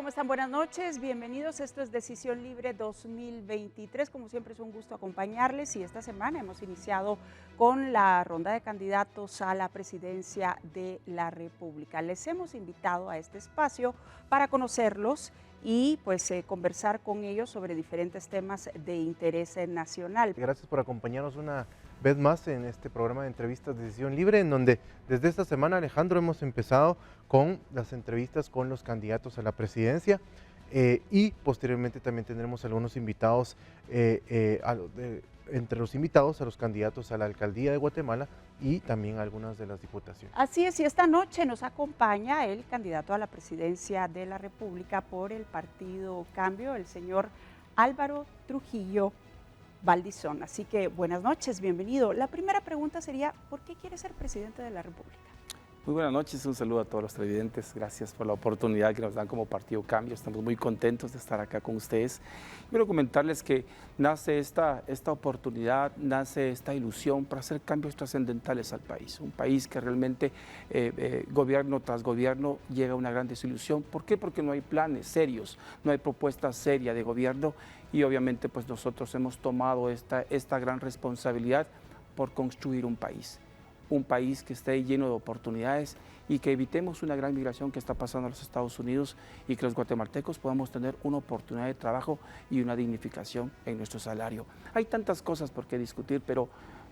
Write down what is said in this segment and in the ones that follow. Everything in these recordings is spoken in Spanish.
¿Cómo están? Buenas noches, bienvenidos. Esto es Decisión Libre 2023. Como siempre es un gusto acompañarles y esta semana hemos iniciado con la ronda de candidatos a la presidencia de la República. Les hemos invitado a este espacio para conocerlos y pues conversar con ellos sobre diferentes temas de interés nacional. Gracias por acompañarnos una vez más en este programa de entrevistas de Decisión Libre, en donde desde esta semana, Alejandro, hemos empezado con las entrevistas con los candidatos a la presidencia y posteriormente también tendremos algunos invitados, entre los invitados a los candidatos a la alcaldía de Guatemala y también a algunas de las diputaciones. Así es, y esta noche nos acompaña el candidato a la presidencia de la República por el Partido Cambio, el señor Álvaro Trujillo Valdizón. Así que buenas noches, bienvenido. La primera pregunta sería, ¿por qué quiere ser presidente de la República? Muy buenas noches, un saludo a todos los televidentes, gracias por la oportunidad que nos dan como Partido Cambio, estamos muy contentos de estar acá con ustedes. Quiero comentarles que nace esta oportunidad, nace esta ilusión para hacer cambios trascendentales al país, un país que realmente gobierno tras gobierno llega a una gran desilusión. ¿Por qué? Porque no hay planes serios, no hay propuesta seria de gobierno y obviamente pues nosotros hemos tomado esta gran responsabilidad por construir un país que esté lleno de oportunidades y que evitemos una gran migración que está pasando a los Estados Unidos y que los guatemaltecos podamos tener una oportunidad de trabajo y una dignificación en nuestro salario. Hay tantas cosas por qué discutir, pero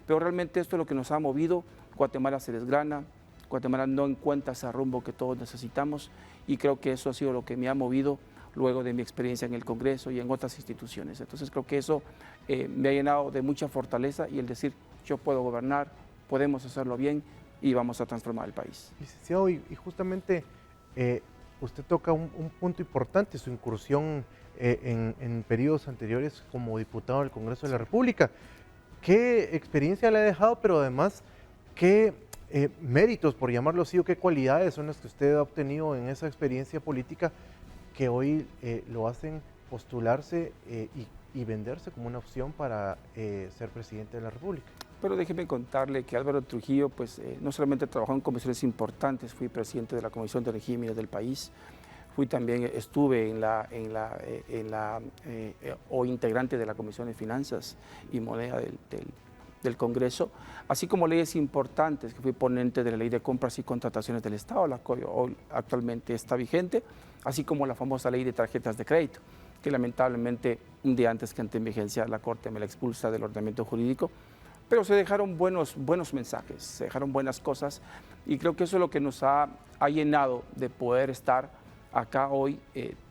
realmente esto es lo que nos ha movido. Guatemala se desgrana, Guatemala no encuentra ese rumbo que todos necesitamos y creo que eso ha sido lo que me ha movido luego de mi experiencia en el Congreso y en otras instituciones. Entonces creo que eso me ha llenado de mucha fortaleza y el decir yo puedo gobernar, podemos hacerlo bien y vamos a transformar el país. Licenciado, y justamente usted toca un punto importante, su incursión en periodos anteriores como diputado del Congreso de la República. ¿Qué experiencia le ha dejado, pero además qué méritos, por llamarlo así, o qué cualidades son las que usted ha obtenido en esa experiencia política que hoy lo hacen postularse y venderse como una opción para ser presidente de la República? Pero déjeme contarle que Álvaro Trujillo pues, no solamente trabajó en comisiones importantes, fui presidente de la Comisión de Regímenes del país, estuve o integrante de la Comisión de Finanzas y Moneda del Congreso, así como leyes importantes, que fui ponente de la Ley de Compras y Contrataciones del Estado, la cual hoy actualmente está vigente, así como la famosa Ley de Tarjetas de Crédito, que lamentablemente un día antes que ante en vigencia la Corte me la expulsa del ordenamiento jurídico, pero se dejaron buenos mensajes, se dejaron buenas cosas y creo que eso es lo que nos ha llenado de poder estar acá hoy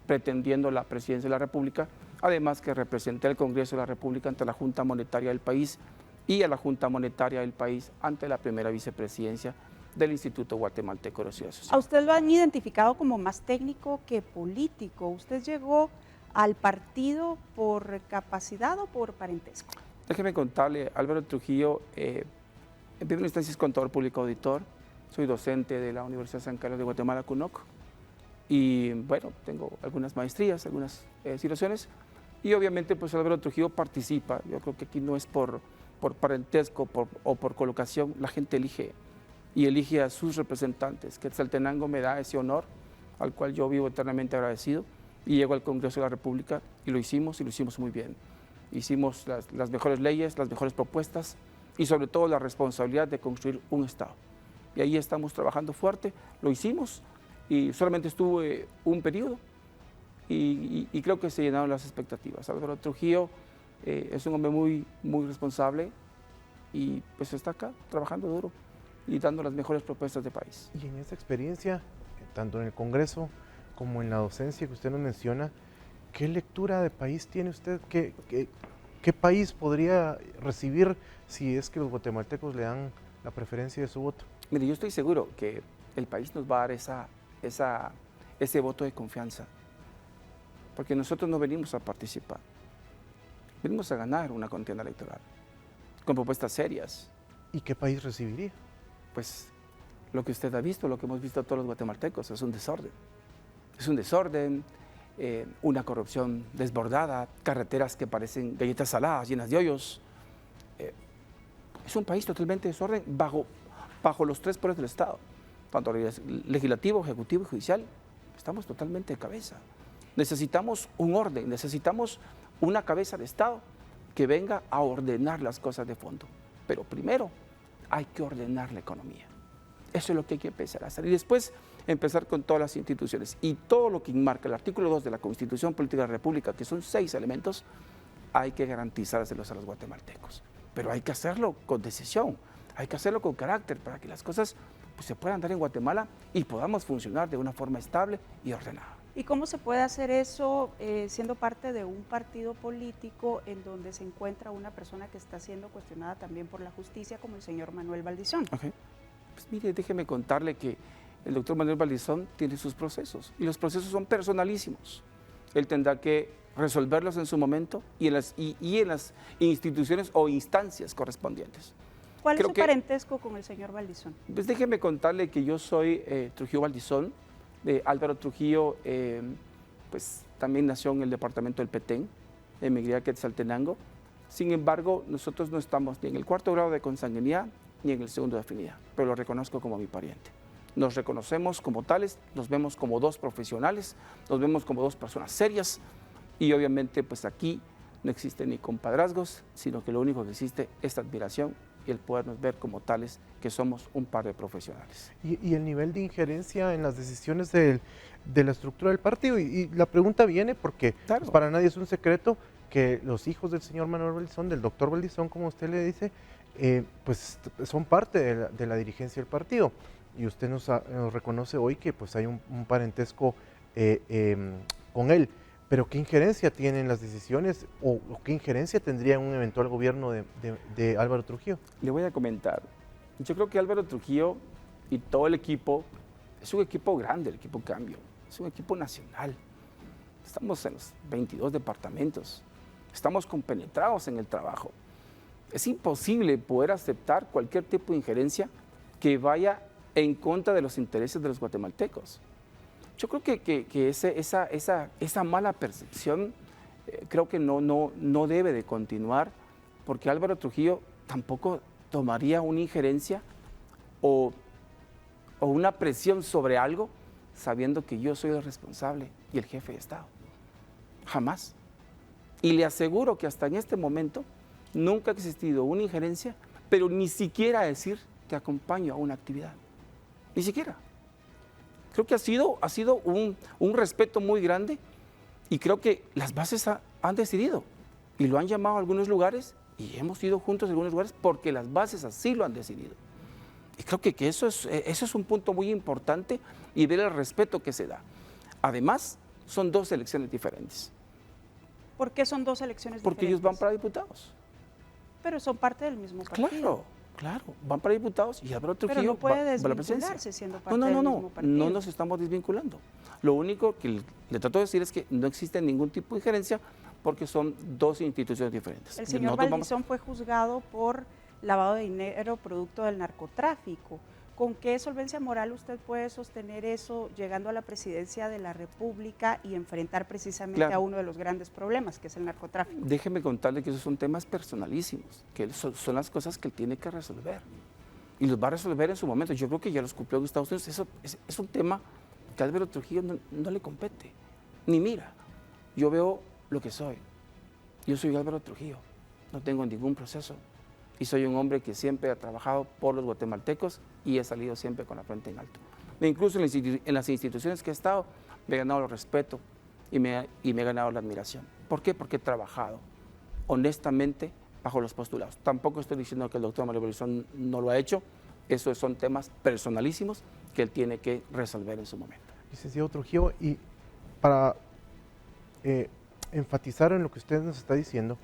pretendiendo la presidencia de la República, además que representé al Congreso de la República ante la Junta Monetaria del país y a la Junta Monetaria del país ante la primera vicepresidencia del Instituto Guatemalteco de Seguridad Social. A usted lo han identificado como más técnico que político. ¿Usted llegó al partido por capacidad o por parentesco? Déjeme contarle, Álvaro Trujillo, en primera instancia es contador público auditor, soy docente de la Universidad San Carlos de Guatemala, CUNOC, y bueno, tengo algunas maestrías, algunas situaciones, y obviamente pues Álvaro Trujillo participa, yo creo que aquí no es por parentesco o por colocación, la gente elige y elige a sus representantes. Quetzaltenango me da ese honor, al cual yo vivo eternamente agradecido, y llego al Congreso de la República y lo hicimos muy bien. Hicimos las mejores leyes, las mejores propuestas y sobre todo la responsabilidad de construir un Estado. Y ahí estamos trabajando fuerte, lo hicimos y solamente estuve un periodo y creo que se llenaron las expectativas. Álvaro Trujillo es un hombre muy responsable y pues está acá trabajando duro y dando las mejores propuestas de país. Y en esa experiencia, tanto en el Congreso como en la docencia que usted nos menciona, ¿qué lectura de país tiene usted? ¿Qué país podría recibir si es que los guatemaltecos le dan la preferencia de su voto? Mire, yo estoy seguro que el país nos va a dar ese voto de confianza, porque nosotros no venimos a participar, venimos a ganar una contienda electoral, con propuestas serias. ¿Y qué país recibiría? Pues lo que usted ha visto, lo que hemos visto todos los guatemaltecos, es un desorden. Es un desorden, una corrupción desbordada, carreteras que parecen galletas saladas, llenas de hoyos. Es un país totalmente desorden bajo los tres poderes del Estado, tanto legislativo, ejecutivo y judicial. Estamos totalmente de cabeza. Necesitamos un orden, necesitamos una cabeza de Estado que venga a ordenar las cosas de fondo. Pero primero hay que ordenar la economía. Eso es lo que hay que empezar a hacer. Y después empezar con todas las instituciones. Y todo lo que enmarca el artículo 2 de la Constitución Política de la República, que son 6 elementos, hay que garantizárselos a los guatemaltecos. Pero hay que hacerlo con decisión, hay que hacerlo con carácter para que las cosas pues, se puedan dar en Guatemala y podamos funcionar de una forma estable y ordenada. ¿Y cómo se puede hacer eso siendo parte de un partido político en donde se encuentra una persona que está siendo cuestionada también por la justicia, como el señor Manuel Valdizón? Okay. Pues mire, déjeme contarle que el doctor Manuel Valdizón tiene sus procesos y los procesos son personalísimos. Él tendrá que resolverlos en su momento y en las instituciones o instancias correspondientes. ¿Cuál es su parentesco con el señor Valdizón? Pues déjeme contarle que yo soy Trujillo Valdizón. Álvaro Trujillo pues también nació en el departamento del Petén, en Miguel Quetzaltenango. Sin embargo, nosotros no estamos ni en el 4º grado de consanguinidad ni en el 2º de afinidad, pero lo reconozco como mi pariente. Nos reconocemos como tales, nos vemos como 2 profesionales, nos vemos como 2 personas serias y obviamente pues aquí no existe ni compadrazgos, sino que lo único que existe es admiración y el podernos ver como tales que somos un par de profesionales. Y el nivel de injerencia en las decisiones de la estructura del partido, y la pregunta viene porque claro, pues para nadie es un secreto que los hijos del señor Manuel Valdizón, del doctor Valdizón, como usted le dice, pues son parte de la dirigencia del partido. Y usted nos reconoce hoy que pues hay un parentesco con él. Pero ¿qué injerencia tienen las decisiones o qué injerencia tendría en un eventual gobierno de Álvaro Trujillo? Le voy a comentar. Yo creo que Álvaro Trujillo y todo el equipo, es un equipo grande, el equipo Cambio, es un equipo nacional. Estamos en los 22 departamentos, estamos compenetrados en el trabajo. Es imposible poder aceptar cualquier tipo de injerencia que vaya en contra de los intereses de los guatemaltecos. Yo creo que esa mala percepción creo que no debe de continuar, porque Álvaro Trujillo tampoco tomaría una injerencia o una presión sobre algo sabiendo que yo soy el responsable y el jefe de Estado. Jamás. Y le aseguro que hasta en este momento nunca ha existido una injerencia, pero ni siquiera decir te acompaño a una actividad. Ni siquiera. Creo que ha sido un respeto muy grande y creo que las bases han decidido y lo han llamado a algunos lugares y hemos ido juntos a algunos lugares porque las bases así lo han decidido. Y creo que eso es un punto muy importante y ver el respeto que se da. Además, son 2 elecciones diferentes. ¿Por qué son 2 elecciones porque diferentes? Ellos van para diputados. Pero son parte del mismo partido. Claro, van para diputados y Álvaro Trujillo pero no puede va a la presidencia. desvincularse siendo parte del mismo partido. No nos estamos desvinculando. Lo único que le trato de decir es que no existe ningún tipo de injerencia porque son 2 instituciones diferentes. El señor Valdizón fue juzgado por lavado de dinero producto del narcotráfico. ¿Con qué solvencia moral usted puede sostener eso llegando a la presidencia de la República y enfrentar precisamente a uno de los grandes problemas, que es el narcotráfico? Déjeme contarle que esos son temas personalísimos, que son las cosas que él tiene que resolver. Y los va a resolver en su momento. Yo creo que ya los cumplió en Estados Unidos. Eso es un tema que a Álvaro Trujillo no le compete, ni mira. Yo veo lo que soy. Yo soy Álvaro Trujillo, no tengo ningún proceso. Y soy un hombre que siempre ha trabajado por los guatemaltecos y he salido siempre con la frente en alto. Incluso en las instituciones que he estado, me he ganado el respeto y me he ganado la admiración. ¿Por qué? Porque he trabajado honestamente bajo los postulados. Tampoco estoy diciendo que el doctor Manuel Valdizón no lo ha hecho. Esos son temas personalísimos que él tiene que resolver en su momento. Licenciado Trujillo, y para enfatizar en lo que usted nos está diciendo,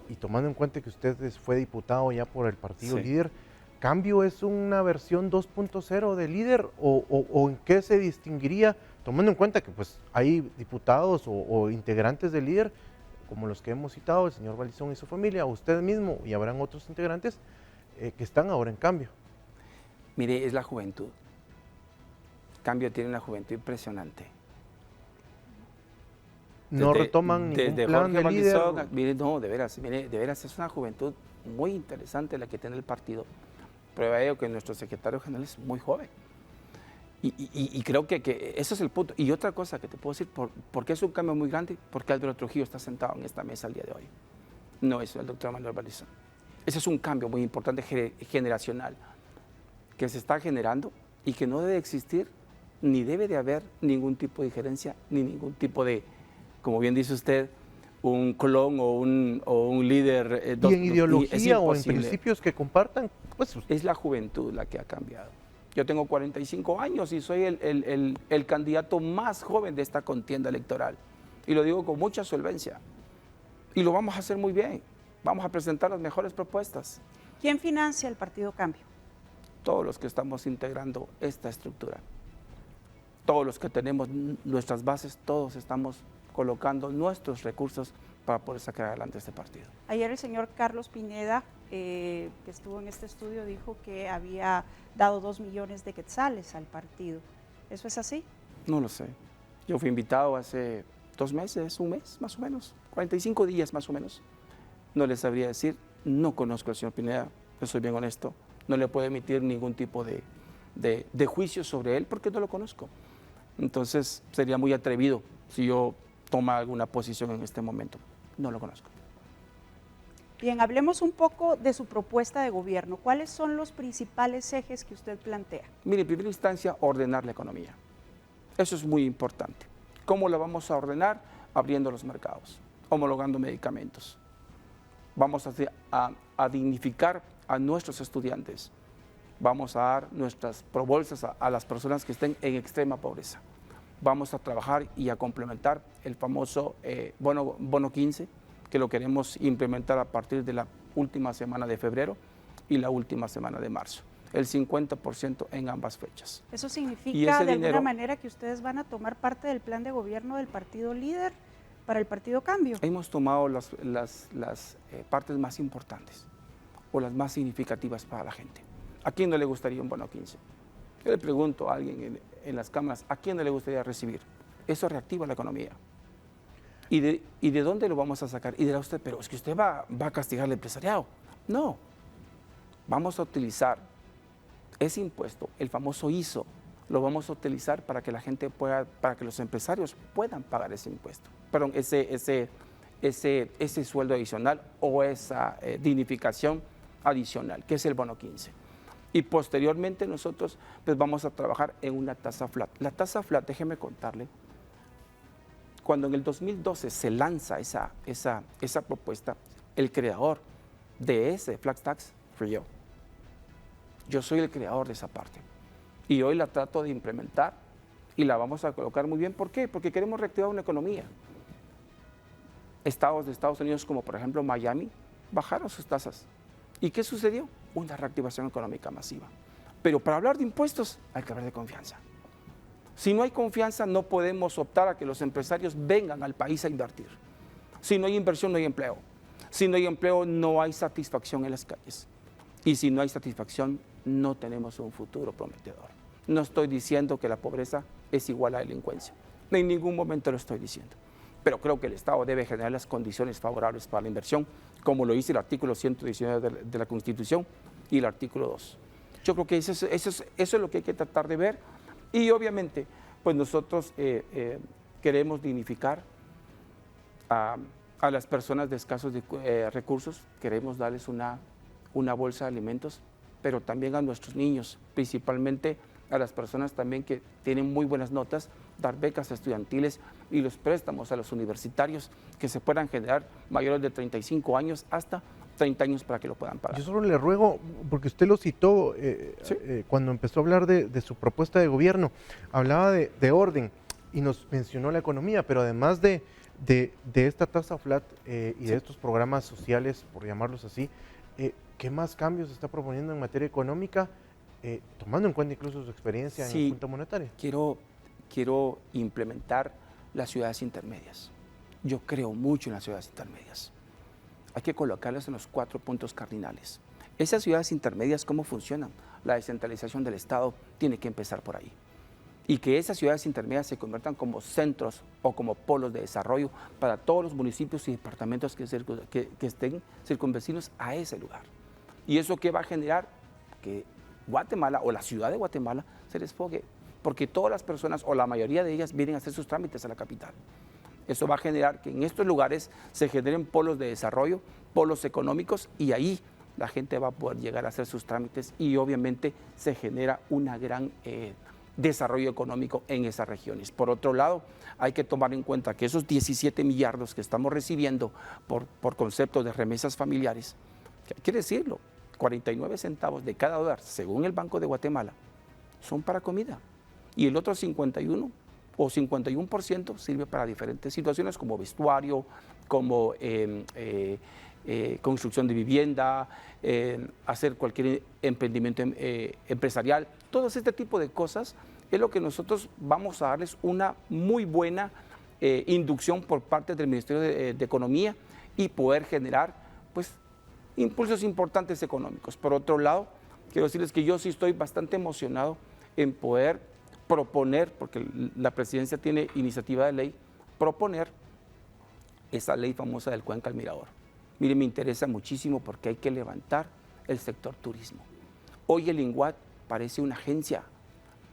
y tomando en cuenta que usted fue diputado ya por el partido Líder, ¿Cambio es una versión 2.0 de Líder o en qué se distinguiría, tomando en cuenta que pues hay diputados o integrantes de Líder, como los que hemos citado, el señor Valdizón y su familia, usted mismo, y habrán otros integrantes que están ahora en Cambio? Mire, es la juventud. Cambio tiene una juventud impresionante. No retoman ningún plan de Líder. Mire, no, de veras, es una juventud muy interesante la que tiene el partido. Prueba de ello que nuestro secretario general es muy joven. Y creo que ese es el punto. Y otra cosa que te puedo decir, ¿por qué es un cambio muy grande? Porque Álvaro Trujillo está sentado en esta mesa el día de hoy. No es el doctor Manuel Valdizón. Ese es un cambio muy importante generacional que se está generando y que no debe existir ni debe de haber ningún tipo de injerencia ni ningún tipo de, como bien dice usted, un clon o un líder. ¿Y en ideología o en principios que compartan? Pues, es la juventud la que ha cambiado. Yo tengo 45 años y soy el candidato más joven de esta contienda electoral. Y lo digo con mucha solvencia. Y lo vamos a hacer muy bien. Vamos a presentar las mejores propuestas. ¿Quién financia el Partido Cambio? Todos los que estamos integrando esta estructura. Todos los que tenemos nuestras bases, todos estamos colocando nuestros recursos para poder sacar adelante este partido. Ayer el señor Carlos Pineda, que estuvo en este estudio, dijo que había dado 2 millones de quetzales al partido. ¿Eso es así? No lo sé. Yo fui invitado hace 2 meses, un mes más o menos, 45 días más o menos. No les sabría decir, no conozco al señor Pineda, yo soy bien honesto, no le puedo emitir ningún tipo de juicio sobre él porque no lo conozco. Entonces sería muy atrevido si yo toma alguna posición en este momento. No lo conozco. Bien, hablemos un poco de su propuesta de gobierno. ¿Cuáles son los principales ejes que usted plantea? Mire, en primera instancia, ordenar la economía. Eso es muy importante. ¿Cómo la vamos a ordenar? Abriendo los mercados, homologando medicamentos. Vamos a dignificar a nuestros estudiantes. Vamos a dar nuestras probolsas a las personas que estén en extrema pobreza. Vamos a trabajar y a complementar el famoso bono 15, que lo queremos implementar a partir de la última semana de febrero y la última semana de marzo. El 50% en ambas fechas. ¿Eso significa de alguna manera que ustedes van a tomar parte del plan de gobierno del partido líder para el Partido Cambio? Hemos tomado las partes más importantes o las más significativas para la gente. ¿A quién no le gustaría un bono 15? Yo le pregunto a alguien en las cámaras, ¿a quién no le gustaría recibir? Eso reactiva la economía. ¿Y de dónde lo vamos a sacar? Y dirá usted, pero es que usted va a castigar al empresariado. No, vamos a utilizar ese impuesto, el famoso ISO, lo vamos a utilizar para que la gente pueda, para que los empresarios puedan pagar ese impuesto. Perdón, ese sueldo adicional o esa dignificación adicional, que es el bono 15. Y posteriormente nosotros pues vamos a trabajar en una tasa flat. La tasa flat, déjeme contarle, cuando en el 2012 se lanza esa propuesta, el creador de ese flat tax fui yo. Yo soy el creador de esa parte. Y hoy la trato de implementar y la vamos a colocar muy bien. ¿Por qué? Porque queremos reactivar una economía. Estados de Estados Unidos, como por ejemplo Miami, bajaron sus tasas. ¿Y qué sucedió? Una reactivación económica masiva. Pero para hablar de impuestos hay que hablar de confianza. Si no hay confianza, no podemos optar a que los empresarios vengan al país a invertir. Si no hay inversión, no hay empleo. Si no hay empleo, no hay satisfacción en las calles. Y si no hay satisfacción, no tenemos un futuro prometedor. No estoy diciendo que la pobreza es igual a delincuencia. En ningún momento lo estoy diciendo. Pero creo que el Estado debe generar las condiciones favorables para la inversión, como lo dice el artículo 119 de la Constitución y el artículo 2. Yo creo que eso es lo que hay que tratar de ver. Y obviamente, pues nosotros queremos dignificar a las personas de escasos recursos, queremos darles una bolsa de alimentos, pero también a nuestros niños, principalmente a las personas también que tienen muy buenas notas, dar becas estudiantiles y los préstamos a los universitarios que se puedan generar mayores de 35 años hasta 30 años para que lo puedan pagar. Yo solo le ruego, porque usted lo citó ¿Sí? Cuando empezó a hablar de su propuesta de gobierno, hablaba de orden y nos mencionó la economía, pero además de esta tasa flat y de estos programas sociales, por llamarlos así, ¿qué más cambios está proponiendo en materia económica, tomando en cuenta incluso su experiencia en la Junta Monetaria? Quiero implementar las ciudades intermedias. Yo creo mucho en las ciudades intermedias. Hay que colocarlas en los 4 puntos cardinales. Esas ciudades intermedias, ¿cómo funcionan? La descentralización del Estado tiene que empezar por ahí. Y que esas ciudades intermedias se conviertan como centros o como polos de desarrollo para todos los municipios y departamentos que estén circunvecinos a ese lugar. ¿Y eso qué va a generar? Que Guatemala o la ciudad de Guatemala se desfogue porque todas las personas, o la mayoría de ellas, vienen a hacer sus trámites a la capital. Eso va a generar que en estos lugares se generen polos de desarrollo, polos económicos, y ahí la gente va a poder llegar a hacer sus trámites y obviamente se genera una gran desarrollo económico en esas regiones. Por otro lado, hay que tomar en cuenta que esos 17 millardos que estamos recibiendo por concepto de remesas familiares, que hay que decirlo, 49 centavos de cada dólar, según el Banco de Guatemala, son para comida. Y el otro 51 o 51% sirve para diferentes situaciones como vestuario, como construcción de vivienda, hacer cualquier emprendimiento empresarial. Todo este tipo de cosas es lo que nosotros vamos a darles una muy buena inducción por parte del Ministerio de Economía y poder generar pues, impulsos importantes económicos. Por otro lado, quiero decirles que yo sí estoy bastante emocionado en poder proponer, porque la presidencia tiene iniciativa de ley, proponer esa ley famosa del Cuenca al Mirador. Mire, me interesa muchísimo porque hay que levantar el sector turismo. Hoy el INGUAT parece una agencia,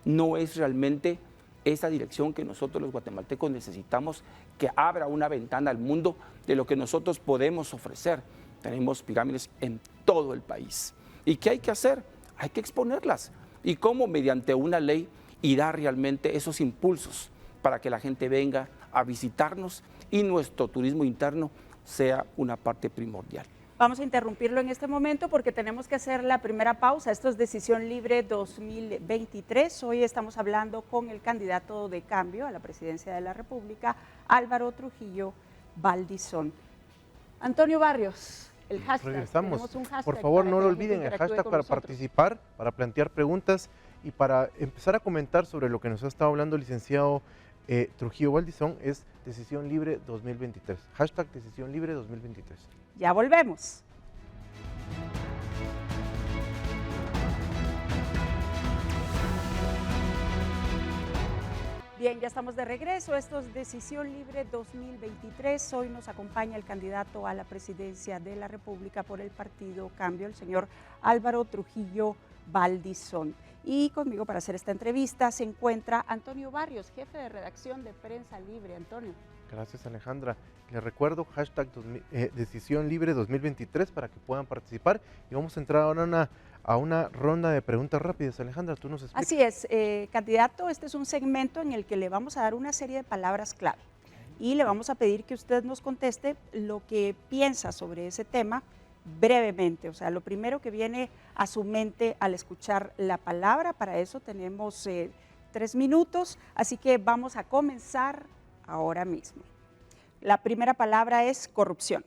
no es realmente esa dirección que nosotros los guatemaltecos necesitamos, que abra una ventana al mundo de lo que nosotros podemos ofrecer. Tenemos pirámides en todo el país. ¿Y qué hay que hacer? Hay que exponerlas. ¿Y cómo? Mediante una ley y dar realmente esos impulsos para que la gente venga a visitarnos y nuestro turismo interno sea una parte primordial. Vamos a interrumpirlo en este momento porque tenemos que hacer la primera pausa. Esto es Decisión Libre 2023. Hoy estamos hablando con el candidato de Cambio a la presidencia de la República, Álvaro Trujillo Valdizón. Antonio Barrios, el hashtag. Regresamos. Tenemos un hashtag. Por favor, no para lo que la olviden, gente el interactúe hashtag con para nosotros. participar, para plantear preguntas y para empezar a comentar sobre lo que nos ha estado hablando el licenciado Trujillo Valdizón es Decisión Libre 2023. Hashtag Decisión Libre 2023. Ya volvemos. Bien, ya estamos de regreso. Esto es Decisión Libre 2023. Hoy nos acompaña el candidato a la presidencia de la República por el partido Cambio, el señor Álvaro Trujillo Valdizón. Y conmigo para hacer esta entrevista se encuentra Antonio Barrios, jefe de redacción de Prensa Libre. Antonio. Gracias, Alejandra. Les recuerdo, hashtag Decisión Libre 2023 para que puedan participar. Y vamos a entrar ahora a una ronda de preguntas rápidas. Alejandra, tú nos explicas. Así es, candidato, este es un segmento en el que le vamos a dar una serie de palabras clave y le vamos a pedir que usted nos conteste lo que piensa sobre ese tema brevemente, o sea, lo primero que viene a su mente al escuchar la palabra. Para eso tenemos 3 minutos, así que vamos a comenzar ahora mismo. La primera palabra es corrupción.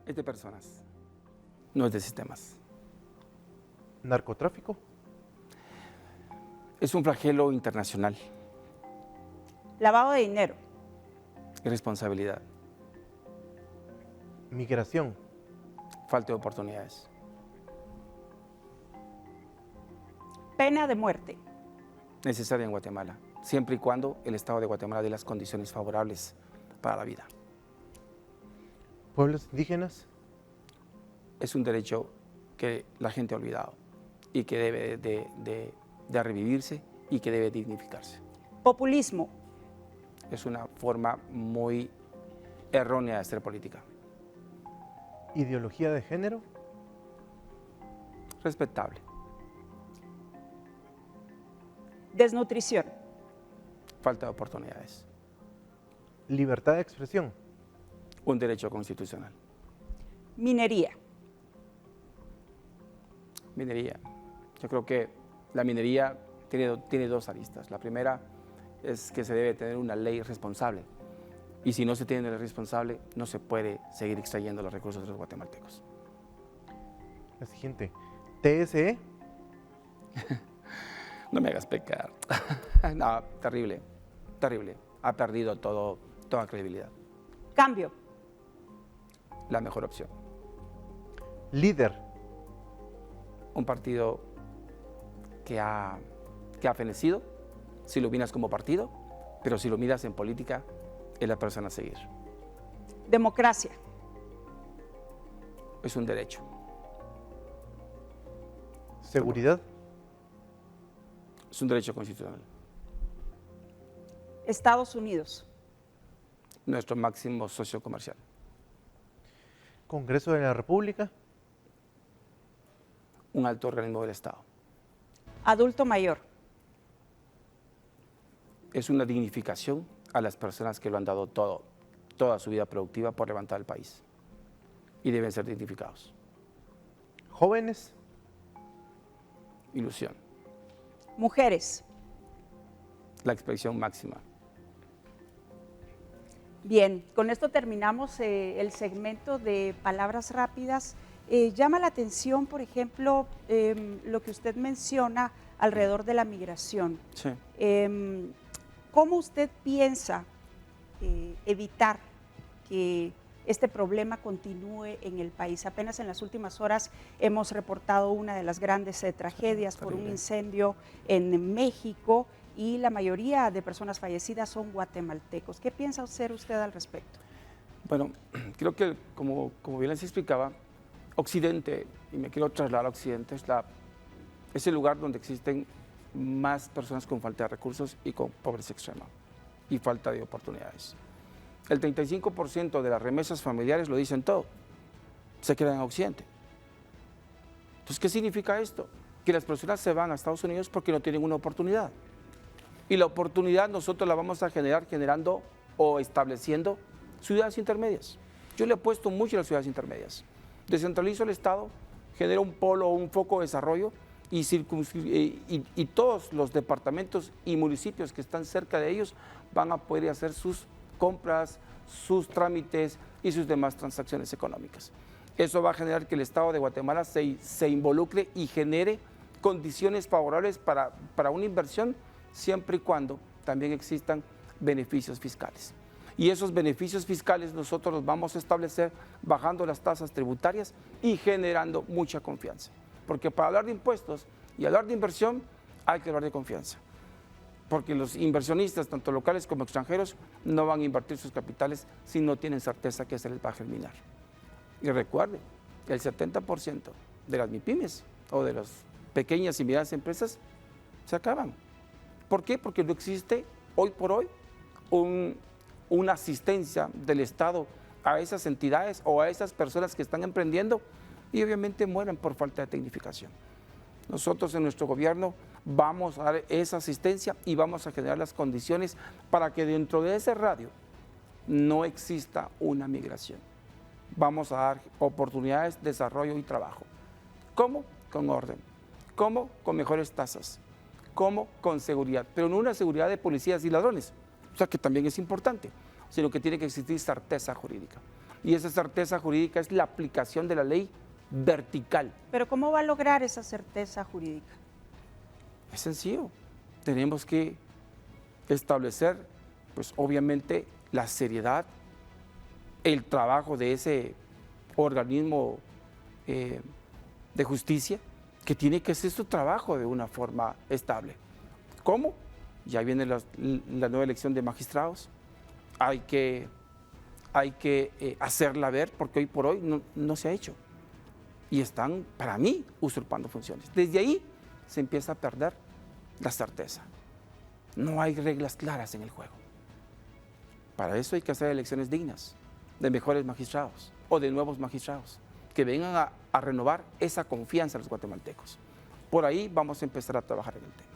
Es de personas, no es de sistemas. Narcotráfico. Es un flagelo internacional. Lavado de dinero. Irresponsabilidad, Migración. falta de oportunidades. Pena de muerte. Necesaria en Guatemala, siempre y cuando el Estado de Guatemala dé las condiciones favorables para la vida. Pueblos indígenas. Es un derecho que la gente ha olvidado y que debe de revivirse y que debe dignificarse. Populismo. Es una forma muy errónea de hacer política. Ideología de género. Respetable. Desnutrición. Falta de oportunidades. Libertad de expresión. Un derecho constitucional. Minería. Minería. Yo creo que la minería tiene 2 aristas. La primera es que se debe tener una ley responsable. Y si no se tiene una ley responsable, no se puede seguir extrayendo los recursos de los guatemaltecos. La siguiente. TSE. No me hagas pecar. No, terrible, terrible. Ha perdido toda credibilidad. Cambio. La mejor opción. Líder. Un partido que ha fenecido, si lo miras como partido, pero si lo miras en política, es la persona a seguir. Democracia. Es un derecho. Seguridad. Es un derecho constitucional. Estados Unidos. Nuestro máximo socio comercial. Congreso de la República. Un alto organismo del Estado. Adulto mayor. Es una dignificación a las personas que lo han dado todo, toda su vida productiva por levantar el país. Y deben ser dignificados. Jóvenes. Ilusión. Mujeres. La expresión máxima. Bien, con esto terminamos el segmento de palabras rápidas. Llama la atención, por ejemplo, lo que usted menciona alrededor de la migración. Sí. ¿Cómo usted piensa evitar que este problema continúe en el país? Apenas en las últimas horas hemos reportado una de las grandes tragedias por un incendio en México y la mayoría de personas fallecidas son guatemaltecos. ¿Qué piensa usted al respecto? Bueno, creo que como bien les explicaba, Occidente, y me quiero trasladar a Occidente, es el lugar donde existen más personas con falta de recursos y con pobreza extrema y falta de oportunidades. El 35% de las remesas familiares lo dicen todo, se quedan en Occidente. Entonces, ¿qué significa esto? Que las personas se van a Estados Unidos porque no tienen una oportunidad. Y la oportunidad nosotros la vamos a generar generando o estableciendo ciudades intermedias. Yo le apuesto mucho a las ciudades intermedias. Descentralizo el Estado, genero un polo o un foco de desarrollo y todos los departamentos y municipios que están cerca de ellos van a poder hacer sus compras, sus trámites y sus demás transacciones económicas. Eso va a generar que el Estado de Guatemala se involucre y genere condiciones favorables para una inversión, siempre y cuando también existan beneficios fiscales. Y esos beneficios fiscales nosotros los vamos a establecer bajando las tasas tributarias y generando mucha confianza. Porque para hablar de impuestos y hablar de inversión hay que hablar de confianza. Porque los inversionistas, tanto locales como extranjeros, no van a invertir sus capitales si no tienen certeza que se les va a germinar. Y recuerden, el 70% de las MIPYMES o de las pequeñas y medianas empresas se acaban. ¿Por qué? Porque no existe hoy por hoy una asistencia del Estado a esas entidades o a esas personas que están emprendiendo y obviamente mueren por falta de tecnificación. Nosotros en nuestro gobierno vamos a dar esa asistencia y vamos a generar las condiciones para que dentro de ese radio no exista una migración. Vamos a dar oportunidades, desarrollo y trabajo. ¿Cómo? Con orden. ¿Cómo? Con mejores tasas. ¿Cómo? Con seguridad. Pero no una seguridad de policías y ladrones, o sea que también es importante, sino que tiene que existir certeza jurídica. Y esa certeza jurídica es la aplicación de la ley vertical. Pero ¿cómo va a lograr esa certeza jurídica? Es sencillo. Tenemos que establecer, pues obviamente, la seriedad, el trabajo de ese organismo de justicia, que tiene que hacer su trabajo de una forma estable. ¿Cómo? Ya viene la nueva elección de magistrados. Hay que hacerla ver, porque hoy por hoy no se ha hecho. Y están, para mí, usurpando funciones. Desde ahí se empieza a perder la certeza. No hay reglas claras en el juego. Para eso hay que hacer elecciones dignas, de mejores magistrados o de nuevos magistrados, que vengan a renovar esa confianza de los guatemaltecos. Por ahí vamos a empezar a trabajar en el tema.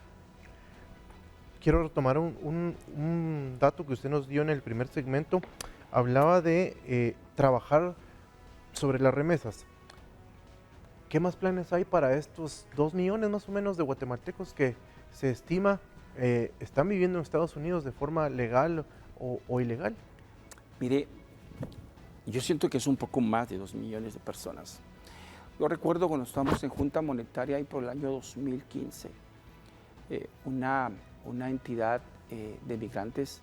Quiero retomar un dato que usted nos dio en el primer segmento. Hablaba de trabajar sobre las remesas. ¿Qué más planes hay para estos 2 millones más o menos de guatemaltecos que se estima están viviendo en Estados Unidos de forma legal o ilegal? Mire, yo siento que es un poco más de 2 millones de personas. Yo recuerdo cuando estábamos en Junta Monetaria y por el año 2015, una entidad de migrantes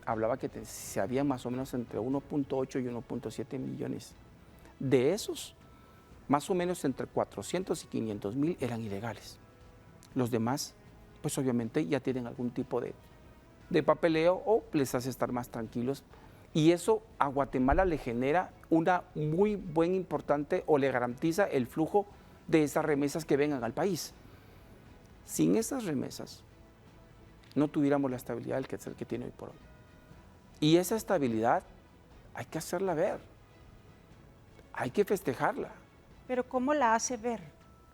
hablaba que se había más o menos entre 1.8 y 1.7 millones. De esos, más o menos entre 400 y 500 mil eran ilegales. Los demás, pues obviamente ya tienen algún tipo de papeleo o les hace estar más tranquilos. Y eso a Guatemala le genera una muy buen importante o le garantiza el flujo de esas remesas que vengan al país. Sin esas remesas, no tuviéramos la estabilidad del Quetzal que tiene hoy por hoy. Y esa estabilidad hay que hacerla ver, hay que festejarla. Pero ¿cómo la hace ver?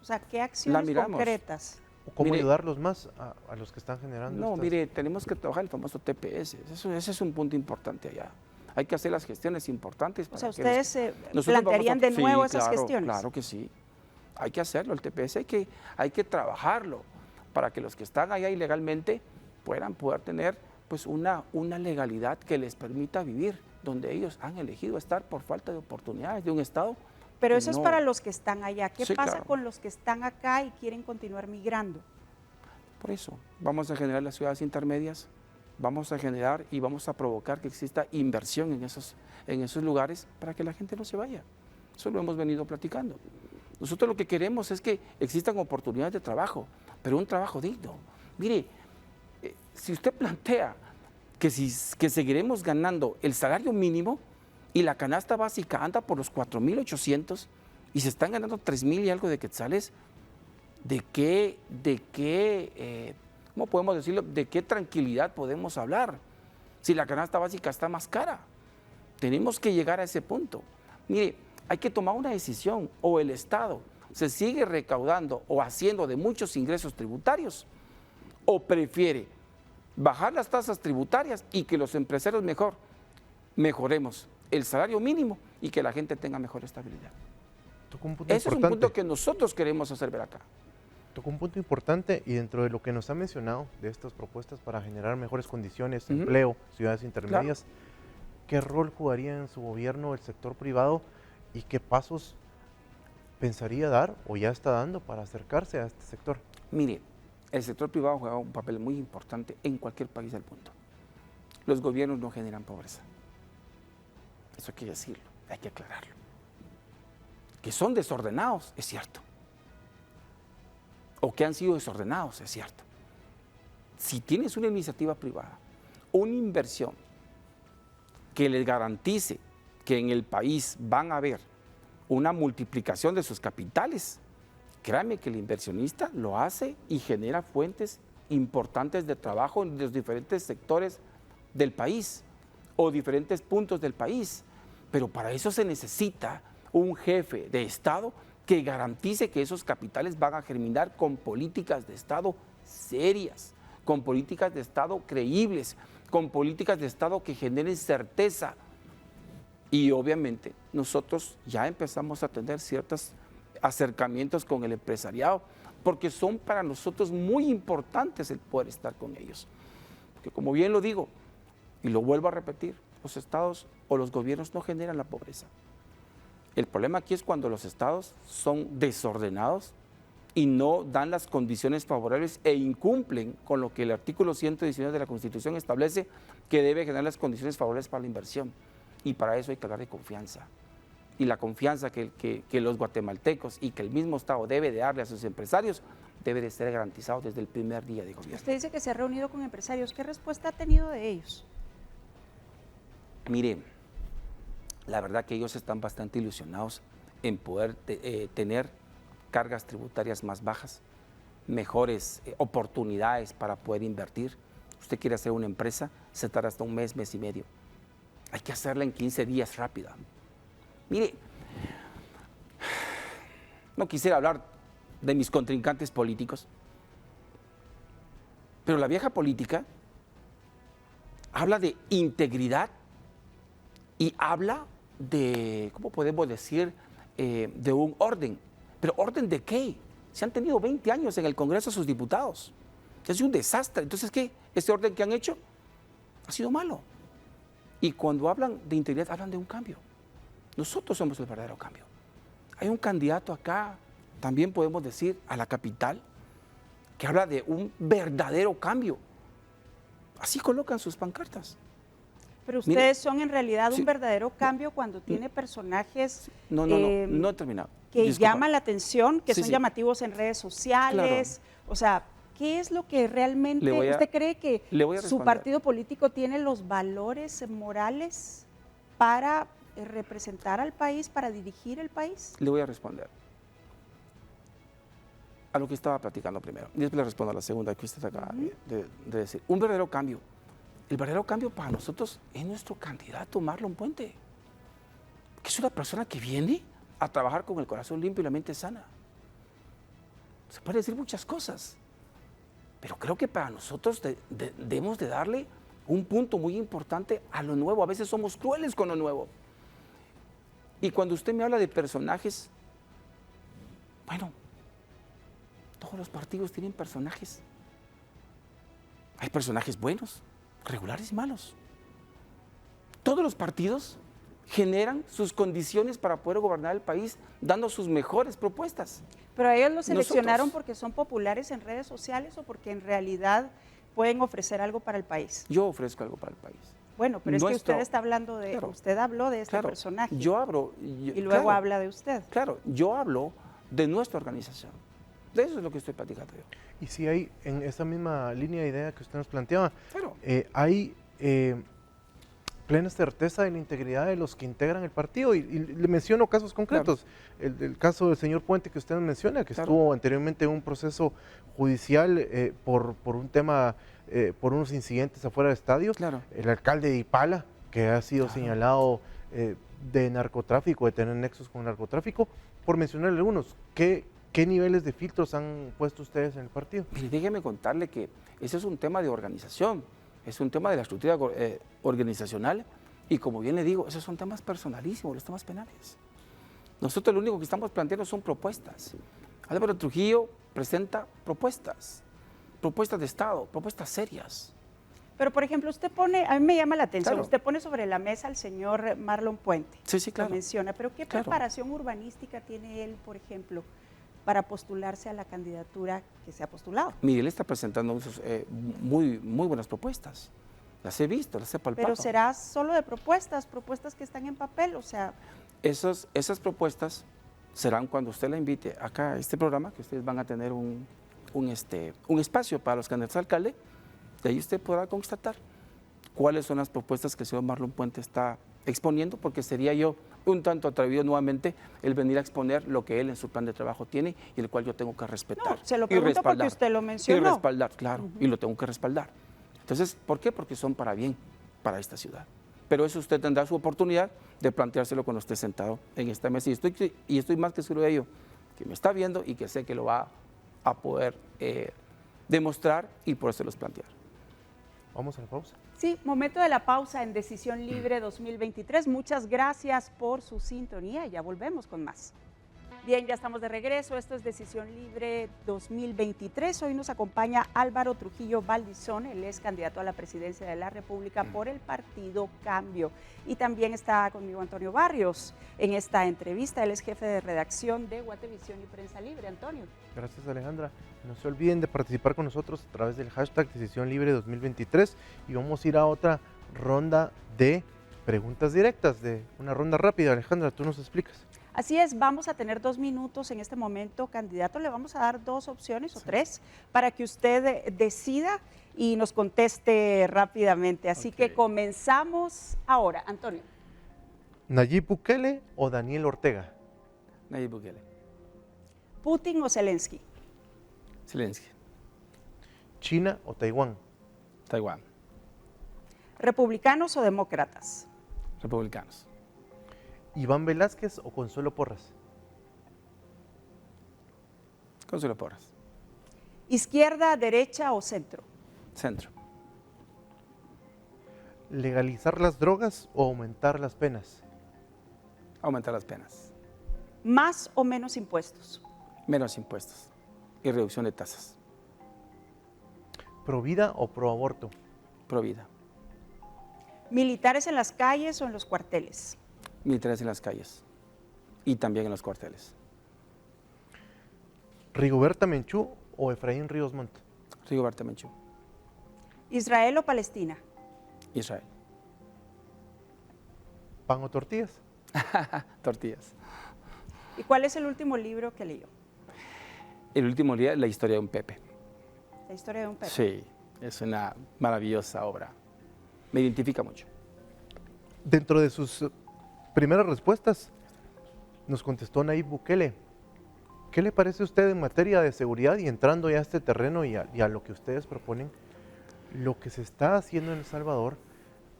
O sea, ¿qué acciones miramos. concretas? ¿O cómo Mire, ayudarlos más a los que están generando No, estas- mire, tenemos que trabajar el famoso TPS, ese es un punto importante allá. Hay que hacer las gestiones importantes. O sea, para que ustedes nosotros vamos plantearían de nuevo sí, esas claro, gestiones. Claro que sí, hay que hacerlo, el TPS hay que trabajarlo para que los que están allá ilegalmente puedan poder tener pues una legalidad que les permita vivir donde ellos han elegido estar por falta de oportunidades de un Estado. Pero que eso es no- para los que están allá. ¿Qué Sí, pasa claro. con los que están acá y quieren continuar migrando? Por eso, vamos a generar las ciudades intermedias, vamos a generar y vamos a provocar que exista inversión en esos lugares para que la gente no se vaya. Eso lo hemos venido platicando. Nosotros lo que queremos es que existan oportunidades de trabajo, pero un trabajo digno. Mire, si usted plantea que seguiremos ganando el salario mínimo y la canasta básica anda por los 4.800 y se están ganando 3.000 y algo de quetzales, ¿cómo podemos decirlo? ¿De qué tranquilidad podemos hablar si la canasta básica está más cara? Tenemos que llegar a ese punto. Mire, hay que tomar una decisión, o el Estado se sigue recaudando o haciendo de muchos ingresos tributarios, o prefiere bajar las tasas tributarias y que los empresarios mejoremos el salario mínimo y que la gente tenga mejor estabilidad. Tocó un punto Ese es un importante. punto que nosotros queremos hacer ver acá. Tocó un punto importante y dentro de lo que nos ha mencionado de estas propuestas para generar mejores condiciones, Ujú. empleo, ciudades intermedias, ¿qué rol jugaría en su gobierno el sector privado y qué pasos pensaría dar o ya está dando para acercarse a este sector? Mire, el sector privado juega un papel muy importante en cualquier país del mundo. Los gobiernos no generan pobreza. Eso hay que decirlo, hay que aclararlo. Que son desordenados, es cierto. O que han sido desordenados, es cierto. Si tienes una iniciativa privada, una inversión que les garantice que en el país van a haber una multiplicación de sus capitales, créame que el inversionista lo hace y genera fuentes importantes de trabajo en los diferentes sectores del país o diferentes puntos del país. Pero para eso se necesita un jefe de Estado que garantice que esos capitales van a germinar con políticas de Estado serias, con políticas de Estado creíbles, con políticas de Estado que generen certeza. Y obviamente nosotros ya empezamos a tener ciertos acercamientos con el empresariado, porque son para nosotros muy importantes el poder estar con ellos. Porque como bien lo digo, y lo vuelvo a repetir, los estados o los gobiernos no generan la pobreza. El problema aquí es cuando los estados son desordenados y no dan las condiciones favorables e incumplen con lo que el artículo 119 de la Constitución establece, que debe generar las condiciones favorables para la inversión. Y para eso hay que hablar de confianza. Y la confianza que los guatemaltecos y que el mismo Estado debe de darle a sus empresarios debe de ser garantizado desde el primer día de gobierno. Usted dice que se ha reunido con empresarios. ¿Qué respuesta ha tenido de ellos? Mire, la verdad que ellos están bastante ilusionados en poder tener cargas tributarias más bajas, mejores oportunidades para poder invertir. Usted quiere hacer una empresa, se tarda hasta un mes, mes y medio. Hay que hacerla en 15 días rápida. Mire, no quisiera hablar de mis contrincantes políticos, pero la vieja política habla de integridad y habla de, ¿cómo podemos decir?, de un orden. ¿Pero orden de qué? Se han tenido 20 años en el Congreso sus diputados. Es un desastre. Entonces, ¿qué? ¿Este orden que han hecho ha sido malo? Y cuando hablan de integridad, hablan de un cambio. Nosotros somos el verdadero cambio. Hay un candidato acá, también podemos decir, a la capital, que habla de un verdadero cambio. Así colocan sus pancartas. Pero ustedes Mire, son en realidad sí, un verdadero cambio cuando tiene personajes No he terminado. que Disculpa. llaman la atención, que Sí, son sí. llamativos en redes sociales. O sea, ¿qué es lo que realmente usted cree que le voy a su responder. partido político tiene los valores morales para representar al país, para dirigir el país? Le voy a responder. a lo que estaba platicando primero. Y después le respondo a la segunda que usted acaba de decir. Un verdadero cambio. El verdadero cambio para nosotros es nuestro candidato Marlon Puente, que es una persona que viene a trabajar con el corazón limpio y la mente sana. Se puede decir muchas cosas, pero creo que para nosotros debemos de darle un punto muy importante a lo nuevo. A veces somos crueles con lo nuevo. Y cuando usted me habla de personajes, bueno, todos los partidos tienen personajes. Hay personajes buenos, regulares y malos. Todos los partidos generan sus condiciones para poder gobernar el país dando sus mejores propuestas. Pero ellos los seleccionaron Nosotros, porque son populares en redes sociales o porque en realidad pueden ofrecer algo para el país. yo ofrezco algo para el país. Bueno, pero es que Nuestro- usted está hablando de, Claro. usted habló de este Claro, personaje yo hablo... y luego habla de usted. Claro, yo hablo de nuestra organización. De eso es lo que estoy platicando yo. Y si hay, en esa misma línea de idea que usted nos planteaba, Claro. hay plena certeza de la integridad de los que integran el partido. Y le menciono casos concretos. El caso del señor Puente que usted menciona, que Claro. estuvo anteriormente en un proceso judicial por un tema, por unos incidentes afuera del estadio. Claro. El alcalde de Ipala, que ha sido Claro. señalado de narcotráfico, de tener nexos con narcotráfico, por mencionarle algunos. ¿Qué niveles de filtros han puesto ustedes en el partido? Mire, déjeme contarle que ese es un tema de organización, es un tema de la estructura organizacional y como bien le digo, esos son temas personalísimos, los temas penales. Nosotros lo único que estamos planteando son propuestas. Álvaro Trujillo presenta propuestas de Estado, propuestas serias. Pero, por ejemplo, usted pone, a mí me llama la atención, Claro. usted pone sobre la mesa al señor Marlon Puente. Sí, sí, claro. Lo menciona, pero ¿qué Claro. preparación urbanística tiene él, por ejemplo, para postularse a la candidatura que se ha postulado? Miguel está presentando muy buenas propuestas. Las he visto, las he palpado. Pero será solo de propuestas que están en papel, o sea, Esas propuestas serán cuando usted la invite acá a este programa, que ustedes van a tener un espacio para los candidatos a alcalde, de ahí usted podrá constatar cuáles son las propuestas que el señor Marlon Puente está exponiendo, porque sería yo un tanto atrevido nuevamente el venir a exponer lo que él en su plan de trabajo tiene y el cual yo tengo que respetar. No, se lo y pregunto porque respaldar. usted lo mencionó. Y respaldar, claro, y lo tengo que respaldar. Entonces, ¿por qué? Porque son para bien, para esta ciudad. Pero eso usted tendrá su oportunidad de planteárselo cuando esté sentado en esta mesa. Y estoy más que seguro de ello, que me está viendo y que sé que lo va a poder demostrar y por eso los plantear. Vamos a la pausa. Sí, momento de la pausa en Decisión Libre 2023. Muchas gracias por su sintonía. Ya volvemos con más. Bien, ya estamos de regreso. Esto es Decisión Libre 2023. Hoy nos acompaña Álvaro Trujillo Valdizón. Él es candidato a la presidencia de la República por el partido Cambio. Y también está conmigo Antonio Barrios en esta entrevista. Él es jefe de redacción de Guatevisión y Prensa Libre. Antonio. Gracias, Alejandra. No se olviden de participar con nosotros a través del hashtag Decisión Libre 2023 y vamos a ir a otra ronda de preguntas directas, de una ronda rápida. Alejandra, tú nos explicas. Así es, vamos a tener 2 minutos en este momento, candidato. Le vamos a dar 2 opciones o 3 para que usted decida y nos conteste rápidamente. Así que comenzamos ahora. Antonio. ¿Nayib Bukele o Daniel Ortega? Nayib Bukele. ¿Putin o Zelensky? Zelensky. ¿China o Taiwán? Taiwán. ¿Republicanos o demócratas? Republicanos. ¿Iván Velázquez o Consuelo Porras? Consuelo Porras. ¿Izquierda, derecha o centro? Centro. ¿Legalizar las drogas o aumentar las penas? Aumentar las penas. ¿Más o menos impuestos? Menos impuestos y reducción de tasas. ¿Pro vida o pro aborto? Pro vida. ¿Militares en las calles o en los cuarteles? Militares en las calles y también en los cuarteles. ¿Rigoberta Menchú o Efraín Ríos Montt? Rigoberta Menchú. ¿Israel o Palestina? Israel. ¿Pan o tortillas? Tortillas. ¿Y cuál es el último libro que leyó? El último día, la historia de un Pepe. La historia de un perro. Sí, es una maravillosa obra. Me identifica mucho. Dentro de sus primeras respuestas, nos contestó Nayib Bukele ¿Qué le parece a usted en materia de seguridad y entrando ya a este terreno y a lo que ustedes proponen? Lo que se está haciendo en El Salvador,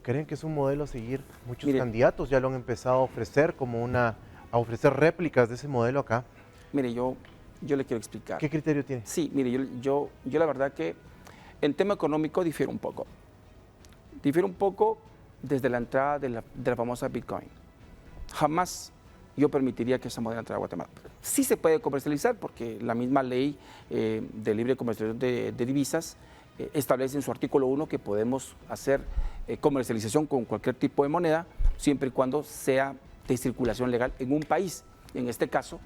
¿creen que es un modelo a seguir? Muchos Mire, candidatos ya lo han empezado a ofrecer a ofrecer réplicas de ese modelo acá. Mire, yo le quiero explicar. ¿Qué criterio tiene? Sí, mire, yo la verdad que en tema económico difiere un poco. Difiere un poco desde la entrada de la famosa Bitcoin. Jamás yo permitiría que esa moneda entrara a Guatemala. Sí se puede comercializar porque la misma ley de libre comercialización de divisas establece en su artículo 1 que podemos hacer comercialización con cualquier tipo de moneda siempre y cuando sea de circulación legal en un país. En este caso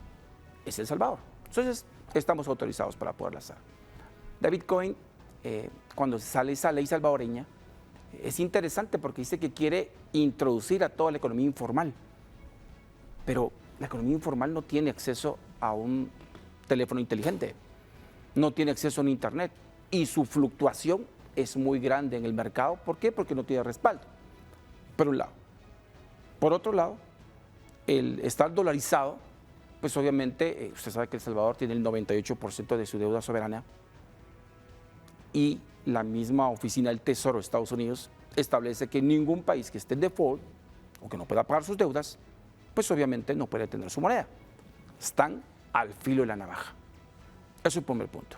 es El Salvador. Entonces estamos autorizados para poderla hacer. La Bitcoin, cuando sale esa ley salvadoreña, es interesante porque dice que quiere introducir a toda la economía informal. Pero la economía informal no tiene acceso a un teléfono inteligente, no tiene acceso a un internet y su fluctuación es muy grande en el mercado. ¿Por qué? Porque no tiene respaldo, por un lado. Por otro lado, el estar dolarizado, pues obviamente, usted sabe que El Salvador tiene el 98% de su deuda soberana y la misma Oficina del Tesoro de Estados Unidos establece que ningún país que esté en default o que no pueda pagar sus deudas, pues obviamente no puede tener su moneda. Están al filo de la navaja. Eso es el primer punto.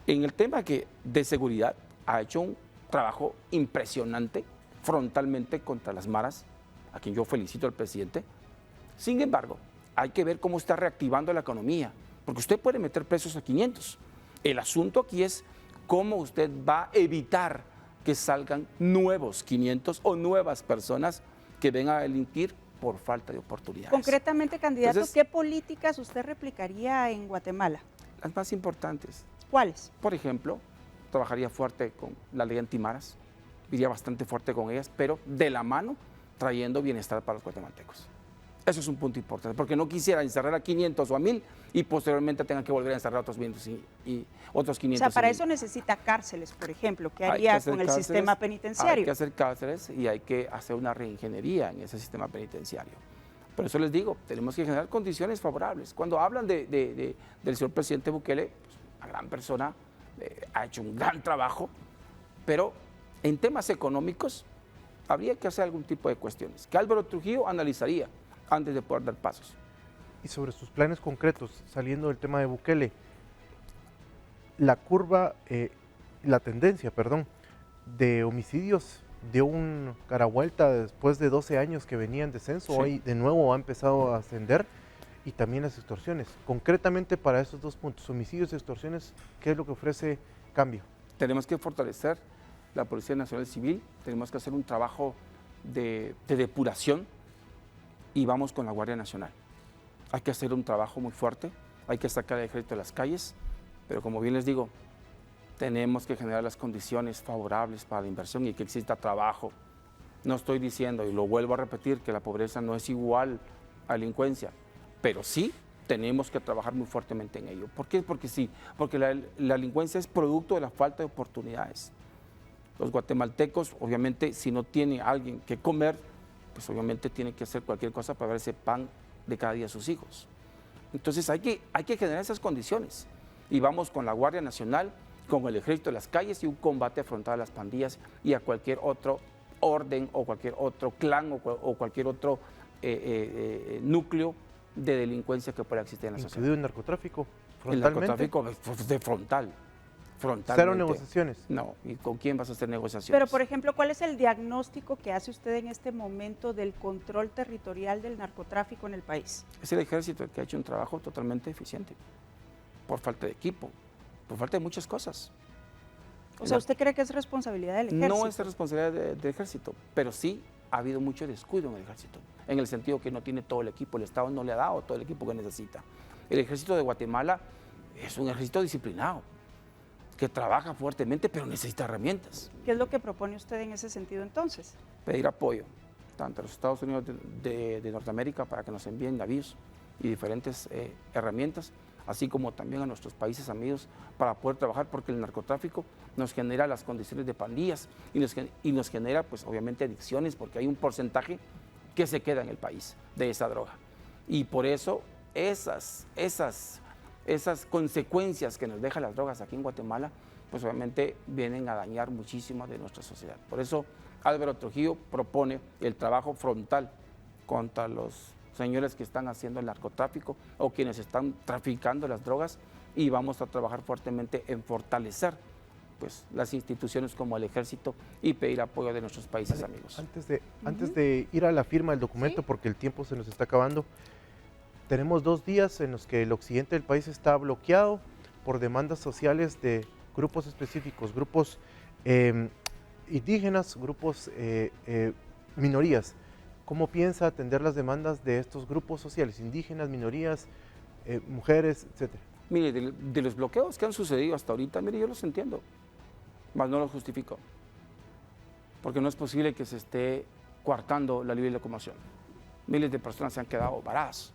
En el tema de seguridad, ha hecho un trabajo impresionante frontalmente contra las maras, a quien yo felicito al presidente. Sin embargo, hay que ver cómo está reactivando la economía, porque usted puede meter presos a 500. El asunto aquí es cómo usted va a evitar que salgan nuevos 500 o nuevas personas que vengan a delinquir por falta de oportunidades. Concretamente, candidato, Entonces, ¿qué políticas usted replicaría en Guatemala? las más importantes. ¿Cuáles? Por ejemplo, trabajaría fuerte con la ley antimaras, iría bastante fuerte con ellas, pero de la mano trayendo bienestar para los guatemaltecos. Eso es un punto importante, porque no quisiera encerrar a 500 o a 1000 y posteriormente tengan que volver a encerrar a otros 500 y otros 500. O sea, para y eso necesita cárceles, por ejemplo. ¿Qué hay que haría hacer con el cárceles, sistema penitenciario? Hay que hacer cárceles y hay que hacer una reingeniería en ese sistema penitenciario. Por eso les digo, tenemos que generar condiciones favorables. Cuando hablan del señor presidente Bukele, pues, una gran persona, ha hecho un gran trabajo, pero en temas económicos habría que hacer algún tipo de cuestiones que Álvaro Trujillo analizaría antes de poder dar pasos. Y sobre sus planes concretos, saliendo del tema de Bukele, la curva, la tendencia, perdón, de homicidios dio un caravuelta después de 12 años que venía en descenso, Sí. hoy de nuevo ha empezado a ascender, y también las extorsiones. Concretamente para esos dos puntos, homicidios y extorsiones, ¿qué es lo que ofrece Cambio? Tenemos que fortalecer la Policía Nacional Civil, tenemos que hacer un trabajo de depuración y vamos con la Guardia Nacional. Hay que hacer un trabajo muy fuerte, hay que sacar el ejército de las calles, pero como bien les digo, tenemos que generar las condiciones favorables para la inversión y que exista trabajo. No estoy diciendo, y lo vuelvo a repetir, que la pobreza no es igual a la delincuencia, pero sí tenemos que trabajar muy fuertemente en ello. ¿Por qué? Porque sí, porque la delincuencia es producto de la falta de oportunidades. Los guatemaltecos, obviamente, si no tiene alguien que comer, pues obviamente tiene que hacer cualquier cosa para ver ese pan de cada día a sus hijos. Entonces hay que generar esas condiciones. Y vamos con la Guardia Nacional, con el ejército de las calles y un combate frontal a las pandillas y a cualquier otro orden o cualquier otro clan o cualquier otro núcleo de delincuencia que pueda existir en la sociedad. Incluido el narcotráfico, El frontalmente. narcotráfico pues, de frontalmente. Cero negociaciones. No, ¿y con quién vas a hacer negociaciones? Pero, por ejemplo, ¿cuál es el diagnóstico que hace usted en este momento del control territorial del narcotráfico en el país? Es el ejército el que ha hecho un trabajo totalmente eficiente, por falta de equipo, por falta de muchas cosas. O sea, ¿usted cree que es responsabilidad del ejército? No es responsabilidad del ejército, pero sí ha habido mucho descuido en el ejército, en el sentido que no tiene todo el equipo, el Estado no le ha dado todo el equipo que necesita. El ejército de Guatemala es un ejército disciplinado, que trabaja fuertemente, pero necesita herramientas. ¿Qué es lo que propone usted en ese sentido entonces? Pedir apoyo, tanto a los Estados Unidos de Norteamérica para que nos envíen navíos y diferentes herramientas, así como también a nuestros países amigos para poder trabajar, porque el narcotráfico nos genera las condiciones de pandillas y nos genera, pues obviamente, adicciones, porque hay un porcentaje que se queda en el país de esa droga. Y por eso esas esas consecuencias que nos dejan las drogas aquí en Guatemala, pues obviamente vienen a dañar muchísimo de nuestra sociedad. Por eso Álvaro Trujillo propone el trabajo frontal contra los señores que están haciendo el narcotráfico o quienes están traficando las drogas, y vamos a trabajar fuertemente en fortalecer pues, las instituciones como el Ejército y pedir apoyo de nuestros países amigos. Antes de ir a la firma del documento, ¿sí? Porque el tiempo se nos está acabando, tenemos 2 días en los que el occidente del país está bloqueado por demandas sociales de grupos específicos, grupos indígenas, grupos minorías. ¿Cómo piensa atender las demandas de estos grupos sociales, indígenas, minorías, mujeres, etcétera? Mire, de los bloqueos que han sucedido hasta ahorita, mire, yo los entiendo, mas no los justifico, porque no es posible que se esté coartando la libre locomoción. Miles de personas se han quedado varadas,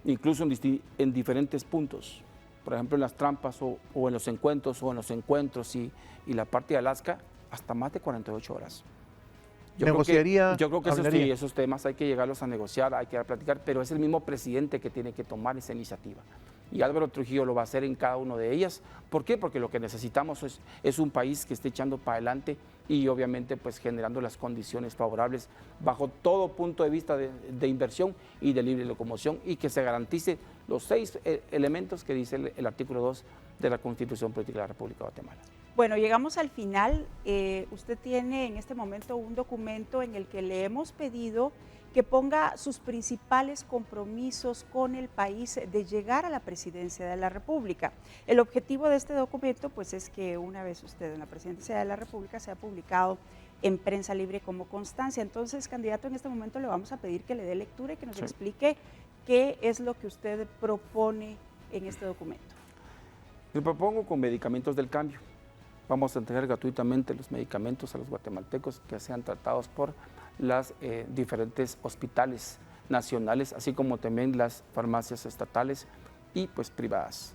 incluso en diferentes puntos, por ejemplo en las trampas o en los encuentros y la parte de Alaska, hasta más de 48 horas. Yo creo que esos temas hay que llegarlos a negociar, hay que platicar, pero es el mismo presidente que tiene que tomar esa iniciativa. Y Álvaro Trujillo lo va a hacer en cada una de ellas. ¿Por qué? Porque lo que necesitamos es un país que esté echando para adelante y obviamente pues generando las condiciones favorables bajo todo punto de vista de inversión y de libre locomoción, y que se garantice los 6 elementos que dice el artículo 2 de la Constitución Política de la República de Guatemala. Bueno, llegamos al final. Usted tiene en este momento un documento en el que le hemos pedido que ponga sus principales compromisos con el país de llegar a la presidencia de la República. El objetivo de este documento pues es que una vez usted en la presidencia de la República sea publicado en Prensa Libre como constancia. Entonces, candidato, en este momento le vamos a pedir que le dé lectura y que nos explique qué es lo que usted propone en este documento. Le propongo con medicamentos del cambio. Vamos a entregar gratuitamente los medicamentos a los guatemaltecos que sean tratados por las diferentes hospitales nacionales, así como también las farmacias estatales y pues privadas.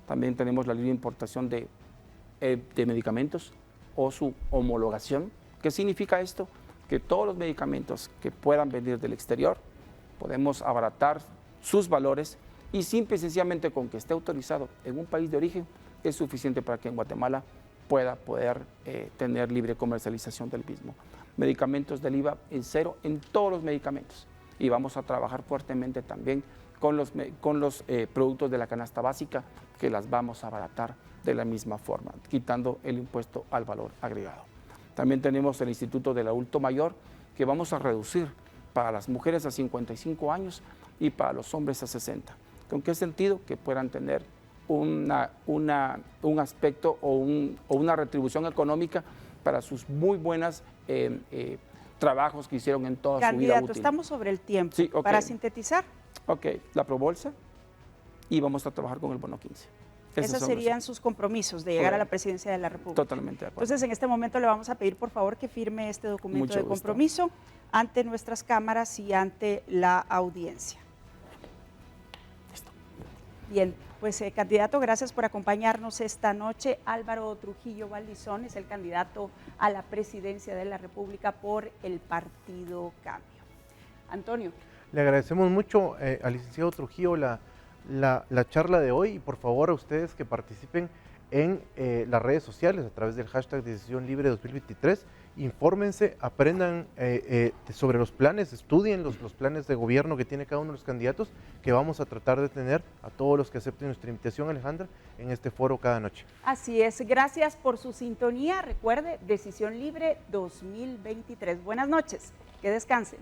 También tenemos la libre importación de medicamentos o su homologación. ¿Qué significa esto? Que todos los medicamentos que puedan venir del exterior, podemos abaratar sus valores y simple y sencillamente con que esté autorizado en un país de origen es suficiente para que en Guatemala pueda poder tener libre comercialización del mismo. Medicamentos del IVA en cero en todos los medicamentos, y vamos a trabajar fuertemente también con los productos de la canasta básica, que las vamos a abaratar de la misma forma, quitando el impuesto al valor agregado. También tenemos el Instituto del Adulto Mayor, que vamos a reducir para las mujeres a 55 años y para los hombres a 60. ¿Con qué sentido? Que puedan tener un aspecto o una retribución económica para sus muy buenos trabajos que hicieron en toda su vida útil. Candidato, estamos sobre el tiempo. Sí, okay. Para sintetizar. Ok, la probolsa, y vamos a trabajar con el bono 15. Esos serían sus compromisos de llegar a la presidencia de la República. Totalmente de acuerdo. Entonces, en este momento le vamos a pedir, por favor, que firme este documento de compromiso ante nuestras cámaras y ante la audiencia. Listo. Bien, pues candidato, gracias por acompañarnos esta noche. Álvaro Trujillo Valdizón es el candidato a la presidencia de la República por el Partido Cambio. Antonio. Le agradecemos mucho al licenciado Trujillo la charla de hoy, y por favor a ustedes que participen en las redes sociales a través del hashtag Decisión Libre 2023, infórmense, aprendan sobre los planes, estudien los planes de gobierno que tiene cada uno de los candidatos, que vamos a tratar de tener a todos los que acepten nuestra invitación, Alejandra, en este foro cada noche. Así es, gracias por su sintonía. Recuerde, Decisión Libre 2023. Buenas noches, que descansen.